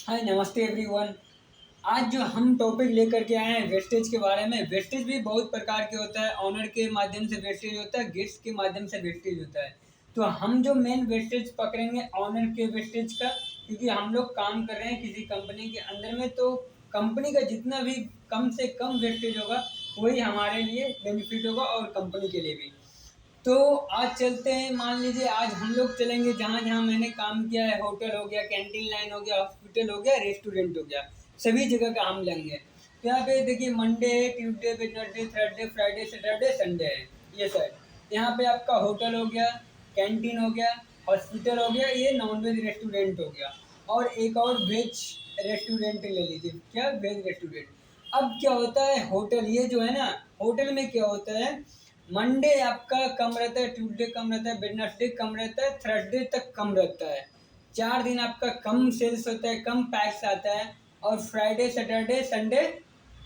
हाय नमस्ते एवरीवन। आज जो हम टॉपिक लेकर के आए हैं वेस्टेज के बारे में। वेस्टेज भी बहुत प्रकार के होता है। ऑनर के माध्यम से वेस्टेज होता है, गेट्स के माध्यम से वेस्टेज होता है। तो हम जो मेन वेस्टेज पकड़ेंगे ऑनर के वेस्टेज का, क्योंकि हम लोग काम कर रहे हैं किसी कंपनी के अंदर में। तो कंपनी का जितना भी कम से कम वेस्टेज होगा वही हमारे लिए बेनिफिट होगा और कंपनी के लिए भी। तो आज चलते हैं, मान लीजिए आज हम लोग चलेंगे जहाँ जहाँ मैंने काम किया है। होटल हो गया, कैंटीन लाइन हो गया, हॉस्पिटल हो गया, रेस्टोरेंट हो गया, सभी जगह का हम लेंगे। तो यहाँ पे देखिए मंडे है, Tuesday, Wednesday, Thursday, Friday, Saturday, Sunday है ये सर। यहाँ पे आपका होटल हो गया, कैंटीन हो गया, हॉस्पिटल हो गया, ये नॉनवेज रेस्टोरेंट हो गया, और एक और वेज रेस्टोरेंट ले लीजिए। क्या वेज रेस्टोरेंट। अब क्या होता है होटल, ये जो है ना, होटल में क्या होता है, मंडे आपका कम रहता है, ट्यूसडे कम रहता है, वेडनेसडे कम रहता है, थर्सडे तक कम रहता है। 4 दिन आपका कम सेल्स होता है, कम पैक्स आता है। और फ्राइडे, सैटरडे, संडे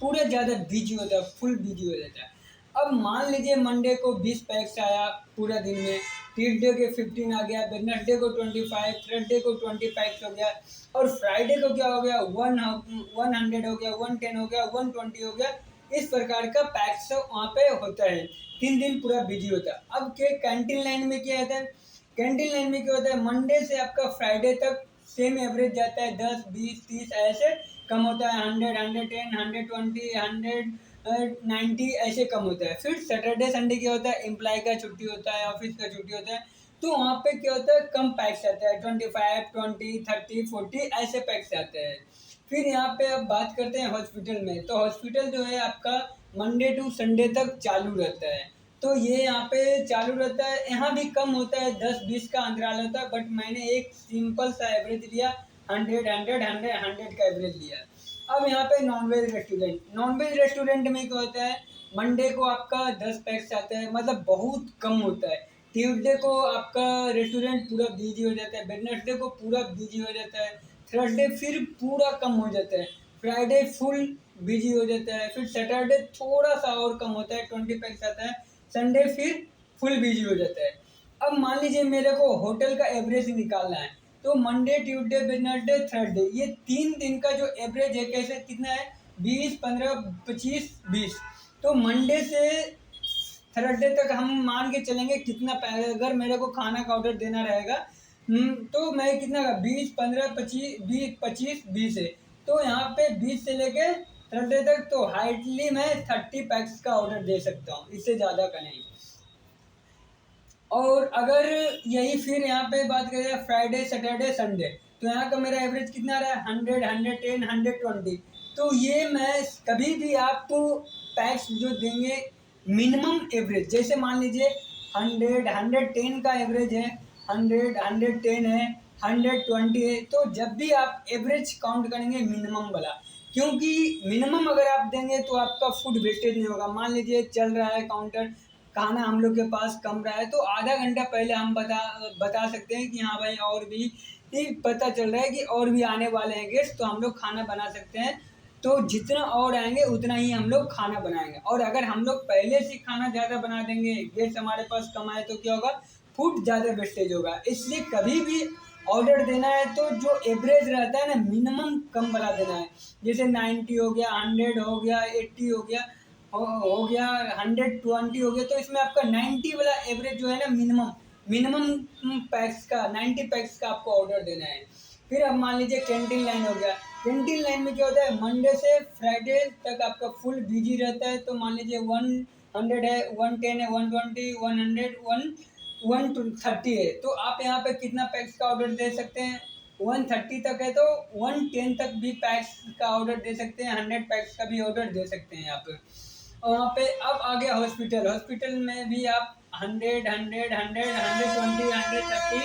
पूरे ज़्यादा बिजी होता है, फुल बिजी हो जाता है। अब मान लीजिए मंडे को 20 पैक्स आया पूरा दिन में, ट्यूसडे के 15 आ गया, वेडनेसडे को 25, थर्सडे को 20 पैक्स हो गया, और फ्राइडे को क्या हो गया, 100 हो गया, 110 हो गया, 120 हो गया। इस प्रकार का पैक्स वहाँ पे होता है। 3 दिन पूरा बिजी होता है। अब के कैंटीन लाइन में क्या होता है, कैंटीन लाइन में क्या होता है, मंडे से आपका फ्राइडे तक सेम एवरेज जाता है, 10, 20, 30 ऐसे कम होता है, 100, 110, 120, 190 ऐसे कम होता है। फिर सैटरडे संडे क्या होता है, एम्प्लॉय का छुट्टी होता है, ऑफिस का छुट्टी होता है, तो वहाँ पे क्या होता है, कम पैक्स आता है, 25, 20, 30, 40 ऐसे पैक्स आते हैं। फिर यहाँ पे अब बात करते हैं हॉस्पिटल में। तो हॉस्पिटल जो है आपका मंडे टू संडे तक चालू रहता है। तो ये यहाँ पे चालू रहता है, यहाँ भी कम होता है, 10-20 का अंतराल होता है, बट मैंने एक सिंपल सा एवरेज लिया, 100, 100, 100, 100 का एवरेज लिया। अब यहाँ पे नॉनवेज रेस्टोरेंट, नॉनवेज रेस्टोरेंट में क्या होता है, मंडे को आपका 10 पैक्स आता है, मतलब बहुत कम होता है। ट्यूसडे को आपका रेस्टोरेंट पूरा बिजी हो जाता है, वेडनेसडे को पूरा बिजी हो जाता है, थर्सडे फिर पूरा कम हो जाता है, फ्राइडे फुल बिजी हो जाता है, फिर सैटरडे थोड़ा सा और कम होता है, 20 पैक्स आता है, संडे फिर फुल बिजी हो जाता है। अब मान लीजिए मेरे को होटल का एवरेज निकालना है। तो मंडे, ट्यूसडे, वेडनेसडे, थर्सडे, ये 3 दिन का जो एवरेज है, कैसे कितना है, 20, 15, 25, 20। तो मंडे से थर्सडे तक हम मान के चलेंगे कितना अगर मेरे को खाना का ऑर्डर देना रहेगा, तो मैं कितना का 20, 15, 25, 20, 25, 20 है। तो यहाँ पे 20 से लेके थर्सडे तक तो हार्डली मैं 30 पैक्स का ऑर्डर दे सकता हूँ, इससे ज़्यादा का नहीं। और अगर यही फिर यहाँ पे बात करें फ्राइडे, सैटरडे, संडे, तो यहाँ का मेरा एवरेज कितना रहा है, 100, 110, 120। तो ये मैं कभी भी आपको पैक्स जो देंगे, मिनिमम एवरेज, जैसे मान लीजिए 100, 110 का एवरेज है, 100, 110 है, 120 है, तो जब भी आप एवरेज काउंट करेंगे मिनिमम वाला, क्योंकि मिनिमम अगर आप देंगे तो आपका फूड वेस्टेज नहीं होगा। मान लीजिए चल रहा है काउंटर, खाना हम लोग के पास कम रहा है, तो आधा घंटा पहले हम बता सकते हैं कि हाँ भाई और भी पता चल रहा है कि और भी आने वाले हैं गेस्ट, तो हम लोग खाना बना सकते हैं। तो जितना और आएंगे उतना ही हम लोग खाना बनाएंगे। और अगर हम लोग पहले से खाना ज़्यादा बना देंगे, गेस्ट हमारे पास कम आए, तो क्या होगा, फूड ज़्यादा वेस्टेज होगा। इसलिए कभी भी ऑर्डर देना है तो जो एवरेज रहता है ना, मिनिमम कम वाला देना है। जैसे 90 हो गया, 100 हो गया, 80 हो गया, हो गया 120 हो गया, तो इसमें आपका 90 वाला एवरेज जो है ना, मिनिमम मिनिमम पैक्स का, 90 पैक्स का आपको ऑर्डर देना है। फिर अब मान लीजिए कैंटीन लाइन हो गया। कैंटीन लाइन में क्या होता है, मंडे से फ्राइडे तक आपका फुल बिजी रहता है। तो मान लीजिए 100 है, 110 है, 120, 100, 130 है, तो आप यहाँ पे कितना पैक्स का ऑर्डर दे सकते हैं, 130 तक है तो 110 तक भी पैक्स का ऑर्डर दे सकते हैं, 100 पैक्स का भी ऑर्डर दे सकते हैं यहाँ पे। और वहाँ पे अब आ गया हॉस्पिटल, हॉस्पिटल में भी आप 100, 100, 100, 120, 130,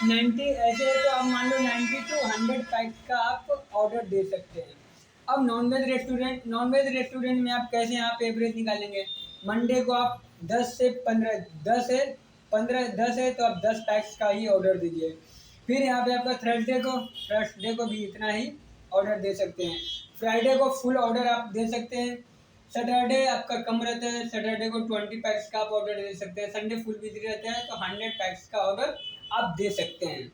90 ऐसे है, तो आप मान लो 90 टू 100 पैक्स का आप ऑर्डर दे सकते हैं। अब नॉनवेज रेस्टोरेंट, नॉनवेज रेस्टोरेंट में आप कैसे आप एवरेज निकालेंगे, मंडे को आप 10 से 15, 10 है, 15, 10 है, तो आप 10 पैक्स का ही ऑर्डर दीजिए। फिर यहाँ पे आपका थर्सडे को भी इतना ही ऑर्डर दे सकते हैं। फ्राइडे को फुल ऑर्डर आप दे सकते हैं। सैटरडे आपका कम रहता है, सैटरडे को 20 पैक्स का आप ऑर्डर दे सकते हैं। संडे फुल बिजी रहता है, तो 100 पैक्स का ऑर्डर आप दे सकते हैं।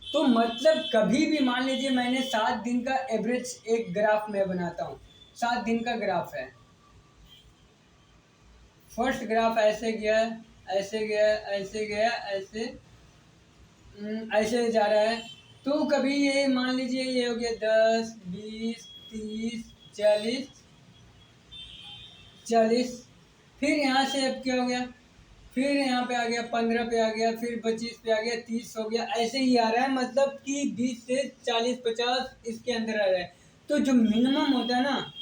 तो मतलब कभी भी मान लीजिए मैंने 7 दिन का एवरेज एक ग्राफ मैं बनाता हूँ, 7 दिन का ग्राफ है। फर्स्ट ग्राफ ऐसे गया, ऐसे गया, ऐसे गया, ऐसे ऐसे जा रहा है। तो कभी ये मान लीजिए ये हो गया 10, 20, 30, 40, 40। फिर यहाँ से अब क्या हो गया, फिर यहाँ पे आ गया 15 पे आ गया, फिर 25 पे आ गया, 30 हो गया, ऐसे ही आ रहा है। मतलब कि 20 से 40, 50 इसके अंदर आ रहा है। तो जो मिनिमम होता है ना,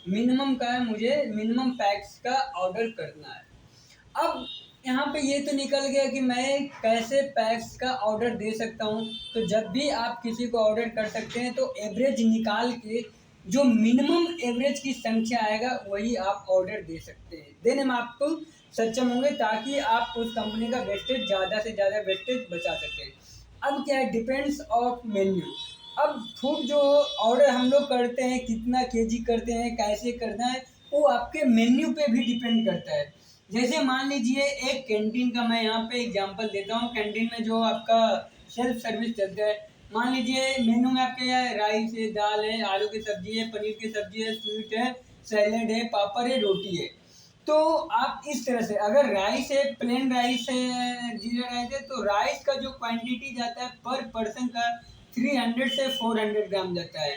मिनिमम का है, मुझे मिनिमम पैक्स का ऑर्डर करना है। अब यहाँ पे ये तो निकल गया कि मैं कैसे पैक्स का ऑर्डर दे सकता हूँ। तो जब भी आप किसी को ऑर्डर कर सकते हैं तो एवरेज निकाल के जो मिनिमम एवरेज की संख्या आएगा वही आप ऑर्डर दे सकते हैं, देने में आपको सक्षम होंगे, ताकि आप उस कंपनी का वेस्टेज ज़्यादा से ज़्यादा वेस्टेज बचा सकते हैं। अब क्या है, डिपेंड्स ऑफ मेन्यू। अब फूड जो ऑर्डर हम लोग करते हैं, कितना केजी करते हैं, कैसे करना है, वो आपके मेन्यू पे भी डिपेंड करता है। जैसे मान लीजिए एक कैंटीन का मैं यहाँ पे एग्जांपल देता हूँ। कैंटीन में जो आपका सेल्फ सर्विस चलता है, मान लीजिए मेनू में आपके यहाँ राइस है, दाल है, आलू की सब्जी है, पनीर की सब्जी है, स्वीट है, सैलेड है, पापड़ है, रोटी है। तो आप इस तरह से, अगर राइस है, प्लेन राइस है, जीरा राइस है, तो राइस का जो क्वांटिटी जाता है पर पर्सन का 300 से 400 ग्राम जाता है।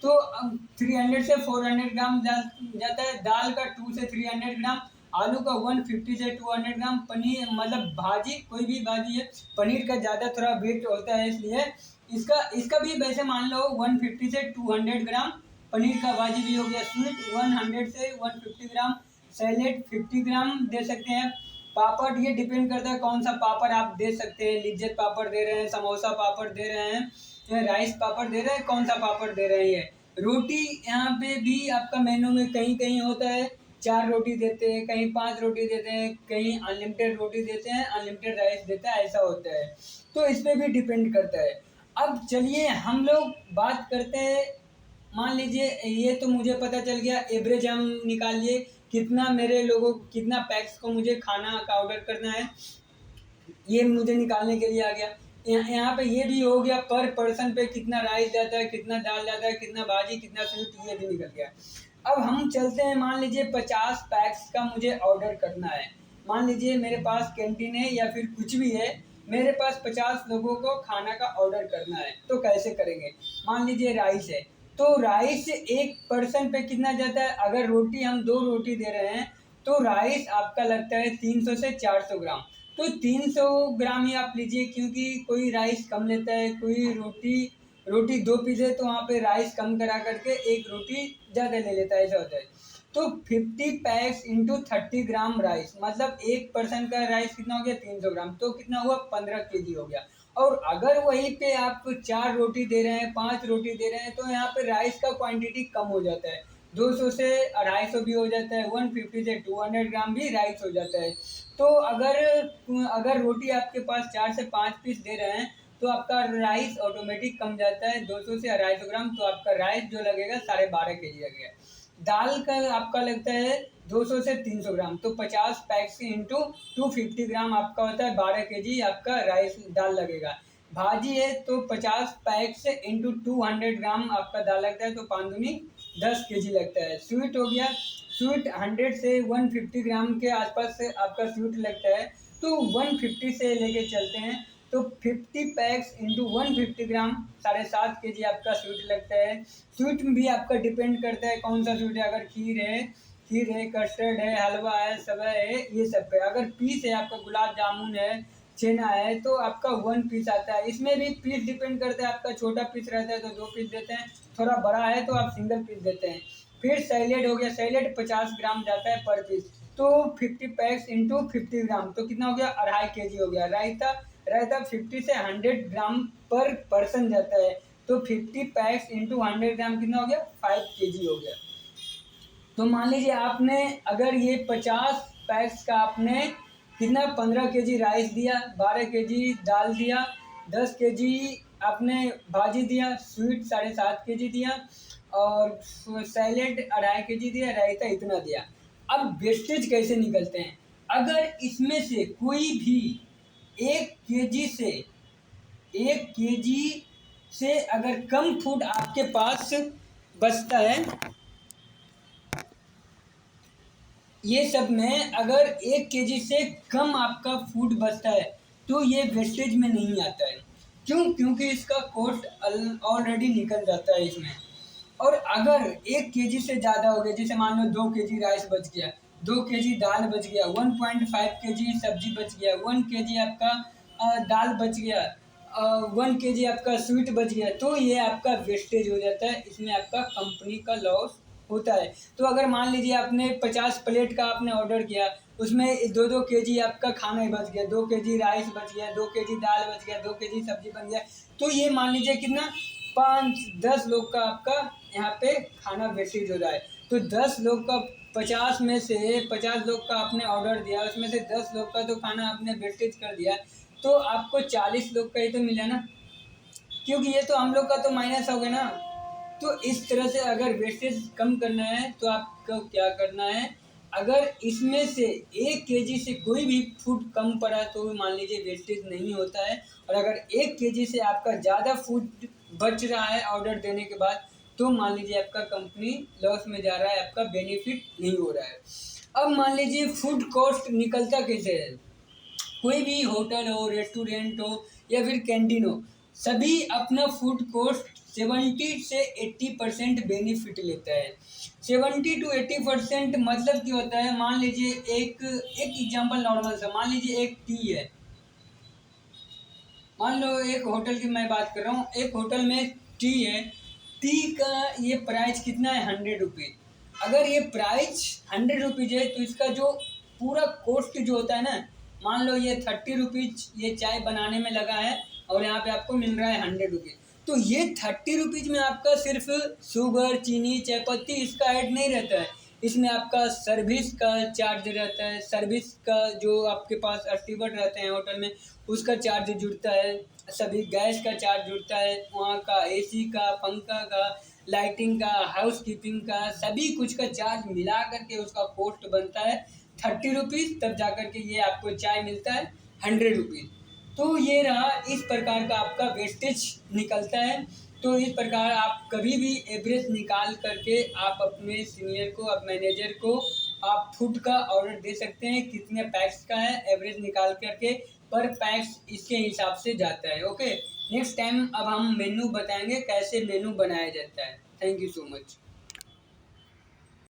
तो अब 300 से 400 ग्राम जाता है। दाल का 2 से 300 ग्राम, आलू का 150 से 200 ग्राम, पनीर मतलब भाजी, कोई भी भाजी है, पनीर का ज़्यादा थोड़ा वेट होता है, इसलिए इसका इसका भी वैसे मान लो 150 से 200 ग्राम पनीर का भाजी भी हो गया। स्वीट 100 से 150 ग्राम, सैलेड 50 ग्राम दे सकते हैं। पापड़, ये डिपेंड करता है कौन सा पापड़ आप दे सकते हैं। लिज्जत पापड़ दे रहे हैं, समोसा पापड़ दे रहे हैं, राइस पापड़ दे रहे हैं, कौन सा पापड़ दे रहे हैं। रोटी यहाँ पे भी आपका मेनू में कहीं कहीं होता है 4 रोटी देते हैं, कहीं 5 रोटी देते हैं, कहीं अनलिमिटेड रोटी देते हैं, अनलिमिटेड राइस देता है, ऐसा होता है। तो इस पे भी डिपेंड करता है। अब चलिए हम लोग बात करते हैं। मान लीजिए ये तो मुझे पता चल गया, एवरेज हम निकाल लिए, कितना मेरे लोगों, कितना पैक्स को मुझे खाना का ऑर्डर करना है, ये मुझे निकालने के लिए आ गया। यहाँ पे ये भी हो गया, पर पर्सन पे कितना राइस जाता है, कितना दाल जाता है, कितना भाजी, कितना स्वीट, ये भी निकल गया। अब हम चलते हैं, मान लीजिए 50 पैक्स का मुझे ऑर्डर करना है। मान लीजिए मेरे पास कैंटीन है या फिर कुछ भी है, मेरे पास 50 लोगों को खाना का ऑर्डर करना है। तो कैसे करेंगे, मान लीजिए राइस है, तो राइस एक पर्सन पे कितना जाता है। अगर रोटी हम 2 रोटी दे रहे हैं तो राइस आपका लगता है 300 से 400 ग्राम। तो 300 ग्राम ही आप लीजिए, क्योंकि कोई राइस कम लेता है, कोई रोटी रोटी 2 पीस है तो वहाँ पे राइस कम करा करके एक रोटी ज़्यादा ले लेता है, ऐसा होता है। तो 50 पैक्स इंटू 30 ग्राम राइस, मतलब एक पर्सन का राइस कितना हो गया, 300 ग्राम, तो कितना हुआ, 15 केजी हो गया। और अगर वहीं पे आप 4 रोटी दे रहे हैं, 5 रोटी दे रहे हैं, तो यहाँ पे राइस का क्वांटिटी कम हो जाता है, 200 से 250 भी हो जाता है, 150 से 200 ग्राम भी राइस हो जाता है। तो अगर अगर रोटी आपके पास 4 से 5 पीस दे रहे हैं तो आपका राइस ऑटोमेटिक कम जाता है 200 से 250 ग्राम। तो आपका राइस जो लगेगा 12.5 केजी लगेगा। दाल का आपका लगता है 200 से 300 ग्राम, तो 50 पैक्स इंटू 250 ग्राम आपका होता है 12 केजी आपका राइस दाल लगेगा। भाजी है तो 50 पैक्स इंटू 200 ग्राम आपका दाल लगता है, तो 5 दूनी 10 केजी लगता है। स्वीट हो गया, स्वीट 100 से 150 ग्राम के आसपास से आपका स्वीट लगता है, तो 150 से लेके चलते हैं, तो 50 पैक्स इंटू 150 ग्राम 7.5 केजी आपका स्वीट लगता है। स्वीट में भी आपका डिपेंड करता है कौन सा स्वीट है। अगर खीर है, कस्टर्ड है, हलवा है, सेवई है, ये सब पे। अगर पीस है आपका, गुलाब जामुन है, छेना है, तो आपका 1 पीस आता है। इसमें भी पीस डिपेंड करता है, आपका छोटा पीस रहता है तो 2 पीस देते हैं, थोड़ा बड़ा है तो आप सिंगल पीस देते हैं। फिर सैलेड हो गया, सैलेड 50 ग्राम जाता है पर पीस, तो 50 पैक्स इंटू 50 ग्राम, तो कितना हो गया, 2.5 केजी हो गया। रायता, रायता 50 से 100 ग्राम पर पर्सन जाता है, तो 50 पैक्स इंटू 100 ग्राम कितना हो गया, 5 केजी हो गया। तो मान लीजिए आपने अगर ये 50 पैक्स का आपने कितना, 15 केजी राइस दिया, 12 केजी दाल दिया, 10 केजी आपने भाजी दिया, स्वीट 7.5 केजी दिया, और सैलेड 2.5 केजी दिया, रायता इतना दिया। अब वेस्टेज कैसे निकलते हैं, अगर इसमें से कोई भी 1 केजी से 1 केजी से अगर कम फूड आपके पास बचता है, ये सब में अगर 1 केजी से कम आपका फूड बचता है तो ये वेस्टेज में नहीं आता है। क्यों? क्योंकि इसका कॉस्ट ऑलरेडी निकल जाता है इसमें। और अगर 1 केजी से ज़्यादा हो गया, जैसे मान लो 2 केजी राइस बच गया, 2 केजी दाल बच गया, 1.5 केजी सब्जी बच गया, 1 केजी आपका दाल बच गया, 1 केजी आपका स्वीट बच गया, तो ये आपका वेस्टेज हो जाता है। इसमें आपका कंपनी का लॉस होता है। तो अगर मान लीजिए आपने 50 प्लेट का आपने ऑर्डर किया, उसमें 2-2 केजी आपका खाना ही बच गया, 2 केजी राइस बच गया, 2 केजी दाल बच गया, 2 केजी सब्जी बन गया, तो ये मान लीजिए कितना 5-10 लोग का आपका यहाँ पे खाना वेस्टेज हो रहा है। तो 10 लोग का 50 में से 50 लोग का आपने ऑर्डर दिया, उसमें से 10 लोग का तो खाना आपने वेस्टेज कर दिया, तो आपको 40 लोग का ही तो मिला ना, क्योंकि ये तो हम लोग का तो माइनस हो गया ना। तो इस तरह से अगर वेस्टेज कम करना है तो आपको क्या करना है, अगर इसमें से 1 केजी से कोई भी फूड कम पड़ा तो मान लीजिए वेस्टेज नहीं होता है। और अगर 1 केजी से आपका ज़्यादा फूड बच रहा है ऑर्डर देने के बाद, तो मान लीजिए आपका कंपनी लॉस में जा रहा है, आपका बेनिफिट नहीं हो रहा है। अब मान लीजिए फूड कॉस्ट निकलता कैसे है। कोई भी होटल हो, रेस्टोरेंट हो या फिर कैंटीन हो, सभी अपना फूड कॉस्ट 70 से 80% बेनिफिट लेता है। 70 to 80% मतलब क्या होता है, मान लीजिए एक एक एग्जांपल नॉर्मल सा, मान लीजिए एक टी है, मान लो एक होटल की मैं बात कर रहा हूँ, एक होटल में टी है, टी का ये प्राइस कितना है 100 रुपये। अगर ये प्राइस 100 रुपीज़ है तो इसका जो पूरा कॉस्ट जो होता है ना, मान लो ये 30 रुपीज़ ये चाय बनाने में लगा है और यहाँ पे आपको मिल रहा है 100 रुपीज़, तो ये 30 रुपीज़ में आपका सिर्फ शुगर, चीनी, चायपत्ती इसका ऐड नहीं रहता है, इसमें आपका सर्विस का चार्ज रहता है, सर्विस का जो आपके पास स्टीवर्ड रहते हैं होटल में उसका चार्ज जुड़ता है, सभी गैस का चार्ज जुड़ता है, वहाँ का एसी का, पंखा का, लाइटिंग का, हाउस कीपिंग का, सभी कुछ का चार्ज मिला करके उसका कॉस्ट बनता है 30 रुपीज़, तब जा कर के ये आपको चाय मिलता है 100 रुपीज़। तो ये रहा, इस प्रकार का आपका वेस्टेज निकलता है। तो इस प्रकार आप कभी भी एवरेज निकाल करके आप अपने सीनियर को, आप मैनेजर को आप फूड का ऑर्डर दे सकते हैं, कितने पैक्स का है एवरेज निकाल करके पर पैक्स इसके हिसाब से जाता है। ओके, नेक्स्ट टाइम अब हम मेनू बताएंगे कैसे मेनू बनाया जाता है। Thank you so much.